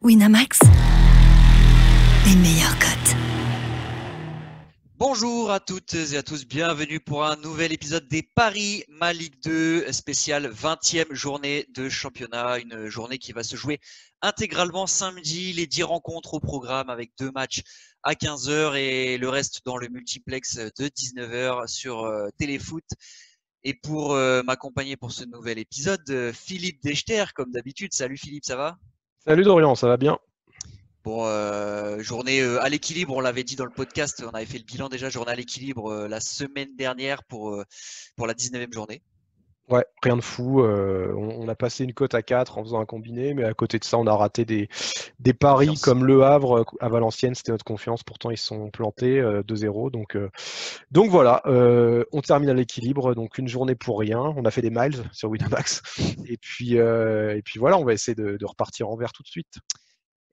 Winamax, les meilleurs cotes. Bonjour à toutes et à tous, bienvenue pour un nouvel épisode des Paris Ma Ligue 2 spécial 20e journée de championnat, une journée qui va se jouer intégralement samedi, les 10 rencontres au programme avec 2 matchs à 15h et le reste dans le multiplex de 19h sur Téléfoot. Et pour m'accompagner pour ce nouvel épisode, Philippe Dechter comme d'habitude. Salut Philippe, ça va ? Salut Dorian, ça va bien? Bon, journée à l'équilibre, on l'avait dit dans le podcast, on avait fait le bilan déjà, journée à l'équilibre la semaine dernière pour la 19e journée. Ouais, rien de fou. On a passé une cote à 4 en faisant un combiné, mais à côté de ça, on a raté des paris Confiance. comme Le Havre à Valenciennes, c'était notre confiance. Pourtant, ils sont plantés 2-0. Donc voilà, on termine à l'équilibre. Donc une journée pour rien. On a fait des miles sur Winamax. Et puis voilà, on va essayer de repartir en vert tout de suite.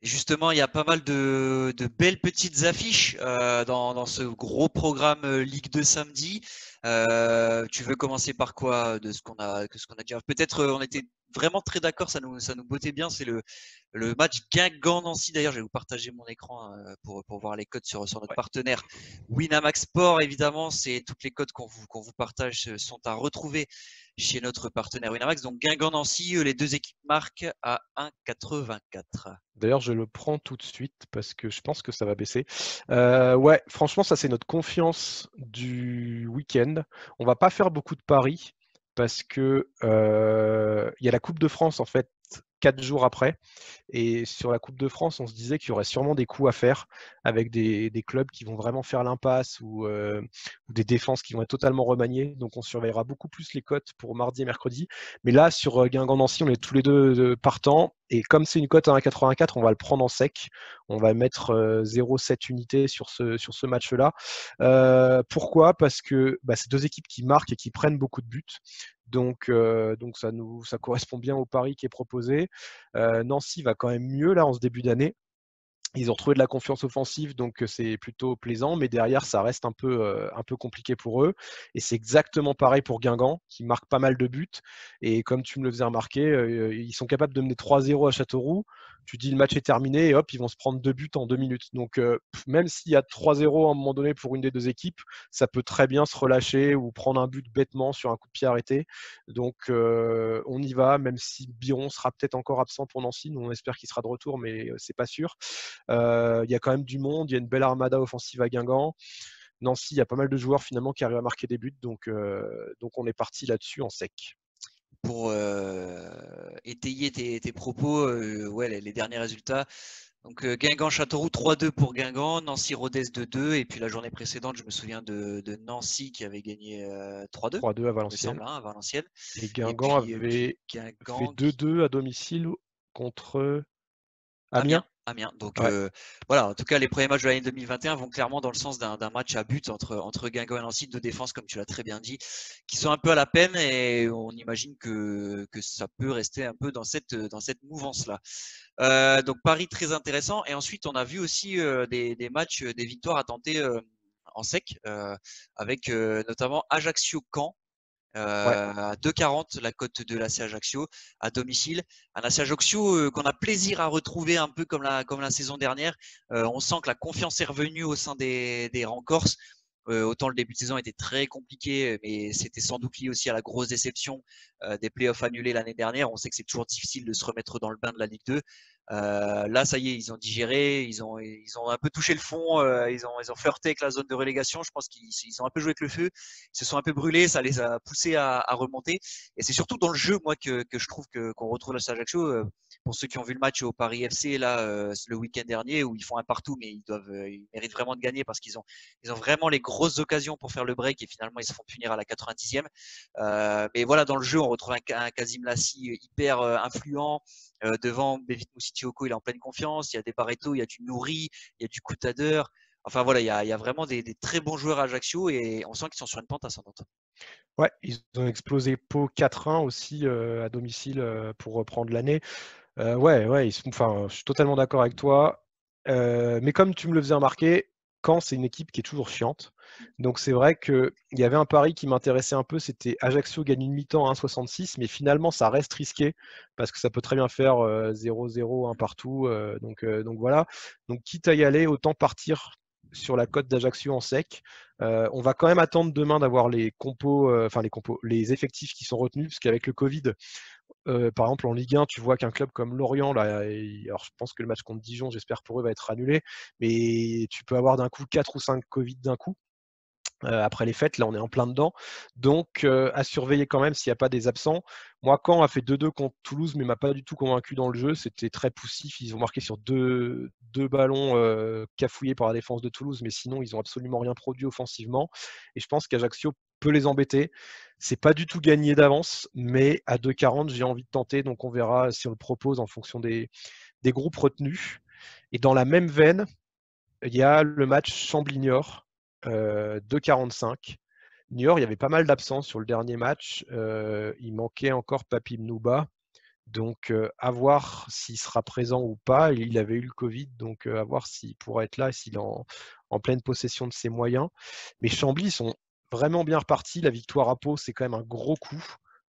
Justement, il y a pas mal de belles petites affiches dans ce gros programme Ligue 2 samedi. Tu veux commencer par quoi de ce qu'on a dit? Peut-être on était vraiment très d'accord, ça nous bottait bien. C'est le match Guingamp-Nancy. D'ailleurs, je vais vous partager mon écran pour voir les codes sur notre partenaire Winamax Sport. Évidemment, c'est toutes les codes qu'on vous partage sont à retrouver chez notre partenaire Winamax. Donc Guingamp-Nancy, les deux équipes marquent à 1,84. D'ailleurs, je le prends tout de suite parce que je pense que ça va baisser. Ouais, franchement, ça c'est notre confiance du week-end. On va pas faire beaucoup de paris parce que il y a la Coupe de France en fait 4 jours après. Et sur la Coupe de France, on se disait qu'il y aurait sûrement des coups à faire avec des clubs qui vont vraiment faire l'impasse ou des défenses qui vont être totalement remaniées. Donc on surveillera beaucoup plus les cotes pour mardi et mercredi. Mais là, sur Guingamp-Nancy, on est tous les deux partants. Et comme c'est une cote à 1,84, on va le prendre en sec. On va mettre 0,7 unités sur ce match-là. Pourquoi? Parce que c'est deux équipes qui marquent et qui prennent beaucoup de buts. Donc ça correspond bien au pari qui est proposé. Nancy va quand même mieux là en ce début d'année. Ils ont retrouvé de la confiance offensive, donc c'est plutôt plaisant, mais derrière, ça reste un peu compliqué pour eux. Et c'est exactement pareil pour Guingamp, qui marque pas mal de buts. Et comme tu me le faisais remarquer, ils sont capables de mener 3-0 à Châteauroux. Tu dis le match est terminé et hop, ils vont se prendre 2 buts en 2 minutes. Donc même s'il y a 3-0 à un moment donné pour une des deux équipes, ça peut très bien se relâcher ou prendre un but bêtement sur un coup de pied arrêté. Donc on y va, même si Biron sera peut-être encore absent pour Nancy. Nous, on espère qu'il sera de retour, mais c'est pas sûr. Il y a quand même du monde, il y a une belle armada offensive à Guingamp. Nancy, il y a pas mal de joueurs finalement qui arrivent à marquer des buts, donc on est parti là-dessus en sec. Pour étayer tes propos, ouais, les derniers résultats. Donc Guingamp-Châteauroux 3-2 pour Guingamp, Nancy-Rodez 2-2 et puis la journée précédente, je me souviens de Nancy qui avait gagné 3-2, 3-2 à il me Valenciennes. semble, à Valenciennes. Et Et Guingamp puis avait Guingamp fait 2-2 à domicile contre Amiens. Amiens. Donc Ouais. voilà, en tout cas, les premiers matchs de l'année 2021 vont clairement dans le sens d'un match à but entre Guingamp et Nancy, deux défenses, comme tu l'as très bien dit, qui sont un peu à la peine et on imagine que ça peut rester un peu dans cette mouvance-là. Donc Paris très intéressant. Et ensuite, on a vu aussi des matchs, des victoires à tenter en sec, avec notamment Ajaccio-Caen. Ouais. À 2,40 la cote de l'AC Ajaccio à domicile. Un AC Ajaccio qu'on a plaisir à retrouver un peu comme la saison dernière. On sent que la confiance est revenue au sein des rangs corses. Autant le début de saison était très compliqué, mais c'était sans doute lié aussi à la grosse déception des playoffs annulés l'année dernière. On sait que c'est toujours difficile de se remettre dans le bain de la Ligue 2. Là, ça y est, ils ont digéré, ils ont un peu touché le fond, ils ont flirté avec la zone de relégation. Je pense qu'ils ont un peu joué avec le feu, ils se sont un peu brûlés, ça les a poussés à remonter. Et c'est surtout dans le jeu, moi, que je trouve qu'on retrouve la Stade Ajaccio. Pour ceux qui ont vu le match au Paris FC là le week-end dernier, où ils font un partout, mais ils méritent vraiment de gagner parce qu'ils ont vraiment les grosses occasions pour faire le break et finalement ils se font punir à la 90e. Mais voilà, dans le jeu, on retrouve un Kazim Lassi hyper influent. Devant Bevit Moussitioko, il est en pleine confiance. Il y a des Barreto, il y a du Nouri, il y a du Coutader. Enfin voilà, il y a vraiment des très bons joueurs à Ajaccio et on sent qu'ils sont sur une pente ascendante. Ouais, ils ont explosé Pau 4-1 aussi à domicile pour reprendre l'année. Ouais, je suis totalement d'accord avec toi. Mais comme tu me le faisais remarquer, Caen, c'est une équipe qui est toujours chiante. Donc c'est vrai qu'il y avait un pari qui m'intéressait un peu, c'était Ajaccio gagne une mi-temps à 1,66, mais finalement ça reste risqué parce que ça peut très bien faire 0-0, 1 partout. Donc voilà. Donc quitte à y aller, autant partir sur la cote d'Ajaccio en sec. On va quand même attendre demain d'avoir les compos, les effectifs qui sont retenus, parce qu'avec le Covid, par exemple en Ligue 1, tu vois qu'un club comme Lorient, là, alors je pense que le match contre Dijon, j'espère pour eux, va être annulé, mais tu peux avoir d'un coup 4 ou 5 Covid d'un coup. Après les fêtes, là on est en plein dedans. Donc à surveiller quand même s'il n'y a pas des absents. Moi, Caen a fait 2-2 contre Toulouse, mais m'a pas du tout convaincu dans le jeu. C'était très poussif. Ils ont marqué sur deux ballons cafouillés par la défense de Toulouse, mais sinon ils n'ont absolument rien produit offensivement. Et je pense qu'Ajaccio peut les embêter. C'est pas du tout gagné d'avance, mais à 2,40, j'ai envie de tenter. Donc on verra si on le propose en fonction des groupes retenus. Et dans la même veine, il y a le match Chambly-Niort, 2,45. Niort, il y avait pas mal d'absents sur le dernier match. Il manquait encore Papi Mnouba. Donc, à voir s'il sera présent ou pas. Il avait eu le Covid, donc à voir s'il pourra être là et s'il est en pleine possession de ses moyens. Mais Chambly, ils sont vraiment bien repartis. La victoire à Pau, c'est quand même un gros coup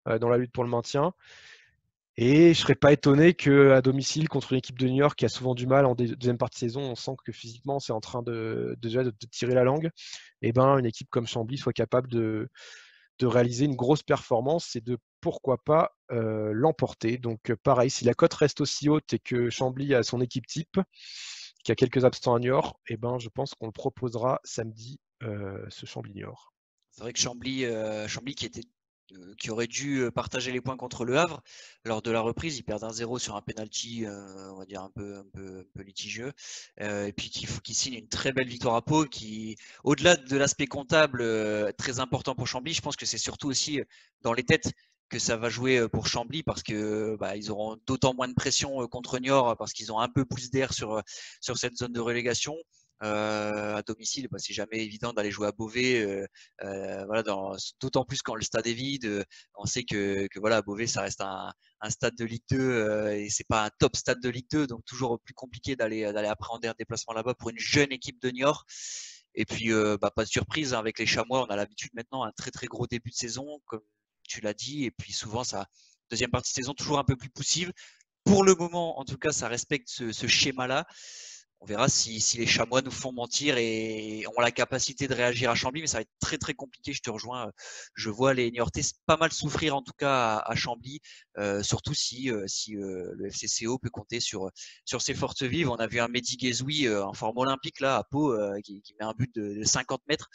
dans la lutte pour le maintien. Et je ne serais pas étonné qu'à domicile, contre une équipe de New York qui a souvent du mal en deuxième partie de saison, on sent que physiquement, c'est en train déjà de tirer la langue. Et ben, une équipe comme Chambly soit capable de réaliser une grosse performance et de, pourquoi pas, l'emporter. Donc pareil, si la cote reste aussi haute et que Chambly a son équipe type, qui a quelques absents à New York, et ben, je pense qu'on le proposera samedi, ce Chambly-New York. C'est vrai que Chambly qui aurait dû partager les points contre le Havre lors de la reprise, ils perdent 1-0 sur un penalty, on va dire un peu litigieux, et puis qui signe une très belle victoire à Pau, qui, au-delà de l'aspect comptable très important pour Chambly, je pense que c'est surtout aussi dans les têtes que ça va jouer pour Chambly, parce que ils auront d'autant moins de pression contre Niort, parce qu'ils ont un peu plus d'air sur cette zone de relégation. À domicile, c'est jamais évident d'aller jouer à Beauvais, voilà, d'autant plus quand le stade est vide. On sait que voilà, Beauvais, ça reste un stade de Ligue 2 et c'est pas un top stade de Ligue 2, donc toujours plus compliqué d'aller appréhender un déplacement là-bas pour une jeune équipe de Niort. Et puis pas de surprise, hein, avec les Chamois, on a l'habitude maintenant un très très gros début de saison, comme tu l'as dit, et puis souvent ça deuxième partie de saison toujours un peu plus poussive. Pour le moment, en tout cas, ça respecte ce schéma-là. On verra si les Chamois nous font mentir et ont la capacité de réagir à Chambly, mais ça va être très très compliqué. Je te rejoins. Je vois les Niortais pas mal souffrir en tout cas à Chambly, surtout si le FCCO peut compter sur ses forces vives. On a vu un Mehdi Guezoui en forme olympique là à Pau qui met un but de 50 mètres.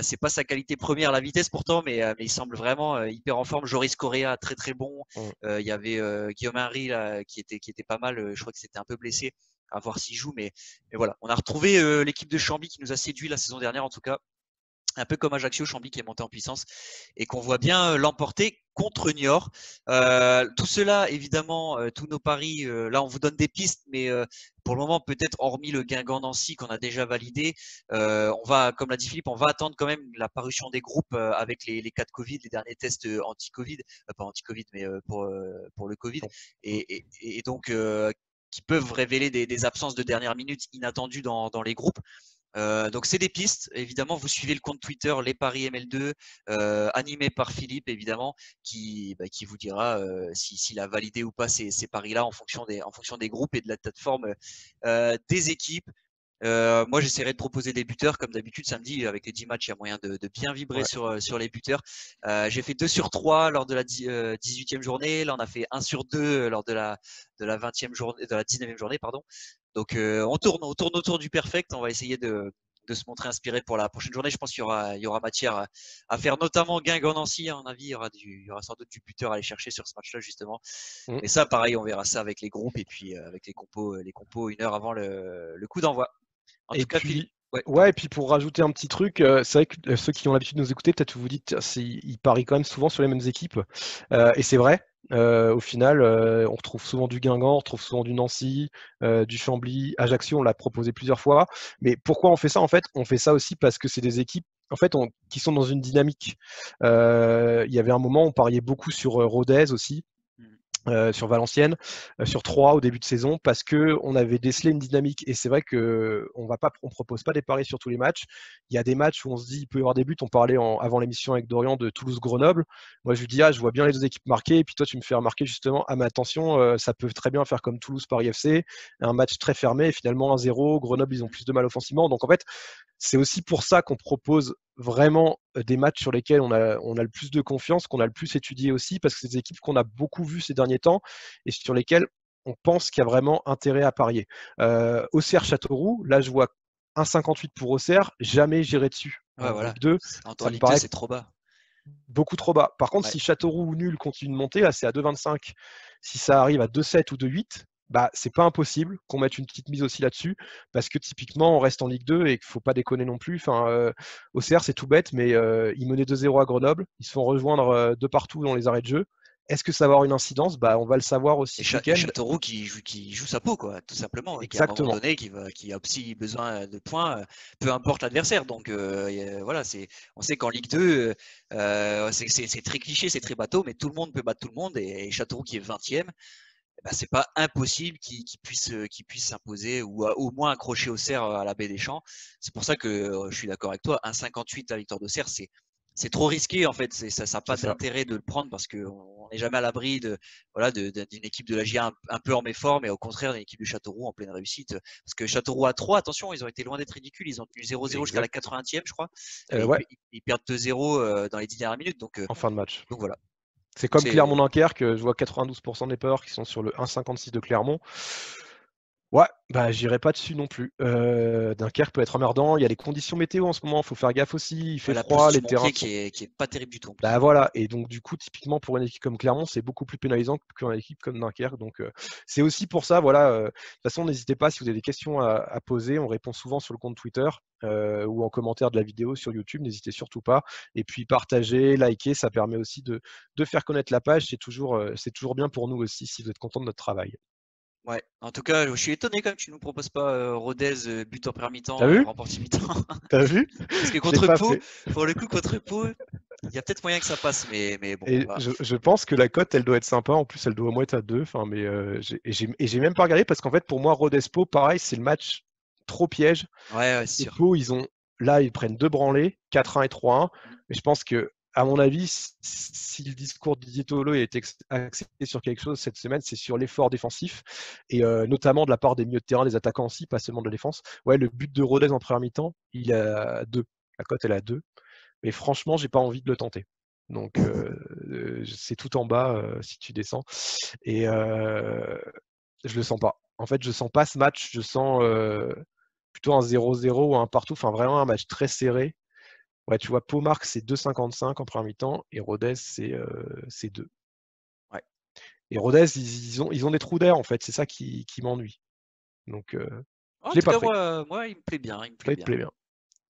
C'est pas sa qualité première, la vitesse pourtant, mais il semble vraiment hyper en forme. Joris Correa, très très bon. Il y avait Guillaume Henry là, qui était pas mal. Je crois que c'était un peu blessé. À voir s'il joue, mais voilà, on a retrouvé l'équipe de Chambly qui nous a séduit la saison dernière, en tout cas, un peu comme Ajaccio, Chambly qui est monté en puissance et qu'on voit bien l'emporter contre Niort. Tout cela, évidemment, tous nos paris, là on vous donne des pistes, mais pour le moment, peut-être hormis le Guingamp-Nancy qu'on a déjà validé, on va, comme l'a dit Philippe, on va attendre quand même la parution des groupes avec les cas de Covid, les derniers tests anti-Covid, pas anti-Covid, mais pour le Covid, et donc qui peuvent révéler des absences de dernière minute inattendues dans les groupes. Donc c'est des pistes, évidemment, vous suivez le compte Twitter Les Paris ML2, animé par Philippe, évidemment, qui vous dira s'il a validé ou pas ces paris-là en fonction des groupes et de la plateforme des équipes. Moi, j'essaierai de proposer des buteurs, comme d'habitude, samedi, avec les 10 matchs, il y a moyen de bien vibrer sur les buteurs. J'ai fait 2 sur 3 lors de la 18e journée. Là, on a fait 1 sur 2 lors de la 20e journée, de la 19e journée, pardon. Donc, on tourne autour du perfect. On va essayer de se montrer inspiré pour la prochaine journée. Je pense qu'il y aura matière à faire, notamment Guingamp-Nancy. À mon avis, il y aura sans doute du buteur à aller chercher sur ce match-là, justement. Mais ça, pareil, on verra ça avec les groupes et puis avec les compos 1 heure avant le coup d'envoi. En tout cas, Philippe. Et puis pour rajouter un petit truc, c'est vrai que ceux qui ont l'habitude de nous écouter, peut-être vous vous dites, ils parient quand même souvent sur les mêmes équipes. Et c'est vrai. Au final, on retrouve souvent du Guingamp, on retrouve souvent du Nancy, du Chambly, Ajaccio, on l'a proposé plusieurs fois. Mais pourquoi on fait ça? En fait, on fait ça aussi parce que c'est des équipes qui sont dans une dynamique. Il y avait un moment, on pariait beaucoup sur Rodez aussi. sur Valenciennes, sur 3 au début de saison, parce qu'on avait décelé une dynamique. Et c'est vrai qu'on ne propose pas des paris sur tous les matchs. Il y a des matchs où on se dit il peut y avoir des buts. On parlait avant l'émission avec Dorian de Toulouse-Grenoble. Moi, je lui dis, je vois bien les deux équipes marquer. Et puis toi, tu me fais remarquer justement, mais attention, ça peut très bien faire comme Toulouse-Paris FC, un match très fermé. Et finalement, 1-0. Grenoble, ils ont plus de mal offensivement. Donc en fait, c'est aussi pour ça qu'on propose vraiment des matchs sur lesquels on a le plus de confiance, qu'on a le plus étudié aussi, parce que c'est des équipes qu'on a beaucoup vues ces derniers temps et sur lesquelles on pense qu'il y a vraiment intérêt à parier. Auxerre-Châteauroux, là je vois 1,58 pour Auxerre, jamais j'irai dessus. Ouais, voilà. Ligue 2, en Ligue 2, c'est trop bas. Beaucoup trop bas. Par contre, si Châteauroux ou nul continue de monter, là c'est à 2,25. Si ça arrive à 2,7 ou 2,8, c'est pas impossible qu'on mette une petite mise aussi là-dessus, parce que typiquement, on reste en Ligue 2 et qu'il ne faut pas déconner non plus. Auxerre, c'est tout bête, mais ils menaient 2-0 à Grenoble. Ils se font rejoindre de partout dans les arrêts de jeu. Est-ce que ça va avoir une incidence ? On va le savoir aussi. Et Châteauroux qui joue sa peau, quoi, tout simplement. Exactement. Et à un moment donné, qui a aussi besoin de points, peu importe l'adversaire. Donc voilà, on sait qu'en Ligue 2, c'est très cliché, c'est très bateau, mais tout le monde peut battre tout le monde. Et Châteauroux qui est 20e, c'est pas impossible qu'il puisse s'imposer ou au moins accrocher Auxerre à la Baie des Champs. C'est pour ça que je suis d'accord avec toi. 1,58 la victoire d'Auxerre, c'est trop risqué en fait. Ça n'a pas d'intérêt de le prendre parce qu'on n'est jamais à l'abri d'une équipe de la GIA un peu en méforme, mais au contraire d'une équipe de Châteauroux en pleine réussite. Parce que Châteauroux à 3, attention, ils ont été loin d'être ridicules. Ils ont tenu 0-0 jusqu'à la 80e, je crois. Ils perdent 2-0 dans les 10 dernières minutes. Donc, en fin de match. Donc voilà. C'est comme Clermont-Dunkerque, je vois 92% des peurs qui sont sur le 1,56 de Clermont. Ouais, j'irai pas dessus non plus. Dunkerque peut être emmerdant. Il y a les conditions météo en ce moment, il faut faire gaffe aussi. Il fait froid, les terrains qui est pas terrible du tout. Voilà, et donc du coup, typiquement pour une équipe comme Clermont, c'est beaucoup plus pénalisant qu'une équipe comme Dunkerque. Donc c'est aussi pour ça, voilà. De toute façon, n'hésitez pas si vous avez des questions à poser. On répond souvent sur le compte Twitter ou en commentaire de la vidéo sur YouTube. N'hésitez surtout pas. Et puis partagez, likez, ça permet aussi de faire connaître la page. C'est toujours bien pour nous aussi si vous êtes content de notre travail. Ouais, en tout cas, je suis étonné quand même que tu ne nous proposes pas Rodez but en première mi-temps, remporté mi-temps. T'as vu ? Parce que contre Pau, pour le coup, contre Pau, il y a peut-être moyen que ça passe, mais bon. Et je pense que la cote, elle doit être sympa. En plus, elle doit au moins être à 2. Mais j'ai même pas regardé parce qu'en fait, pour moi, Rodez-Pau, pareil, c'est le match trop piège. Ouais, c'est sûr. Pau, ils prennent 2 branlés, 4-1 et 3-1. Mais je pense que, à mon avis, si le discours de Didier Tolo est axé sur quelque chose cette semaine, c'est sur l'effort défensif et notamment de la part des milieux de terrain, des attaquants aussi, pas seulement de la défense. Ouais, le but de Rodez en première mi-temps, il est à 2. La cote, elle est à 2. Mais franchement, j'ai pas envie de le tenter. Donc, c'est tout en bas si tu descends. Et je le sens pas. En fait, je sens pas ce match. Je sens plutôt un 0-0 ou un partout. Enfin, vraiment un match très serré. Ouais, tu vois, Pau marque, c'est 2,55 en première mi-temps et Rodez, c'est 2. Ouais. Et Rodez, ils ont des trous d'air, en fait. C'est ça qui m'ennuie. Donc, je l'ai pas pris. Moi, il me plaît bien. Il te plaît bien.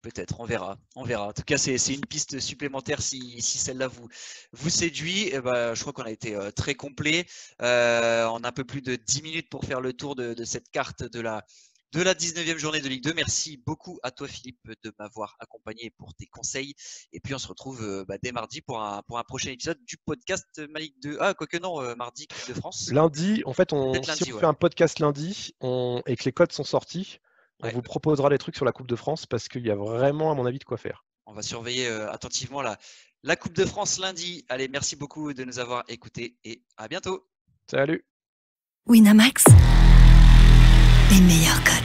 Peut-être, on verra. En tout cas, c'est une piste supplémentaire si celle-là vous séduit. Je crois qu'on a été très complet. On a un peu plus de 10 minutes pour faire le tour de cette carte de la 19e journée de Ligue 2. Merci beaucoup à toi, Philippe, de m'avoir accompagné pour tes conseils. Et puis, on se retrouve dès mardi pour un prochain épisode du podcast Ma Ligue 2. Ah, quoique non, mardi, Coupe de France. Lundi, en fait, si on fait un podcast lundi et que les codes sont sortis, on vous proposera des trucs sur la Coupe de France parce qu'il y a vraiment, à mon avis, de quoi faire. On va surveiller attentivement la Coupe de France lundi. Allez, merci beaucoup de nous avoir écoutés et à bientôt. Salut. Winamax, les meilleurs codes.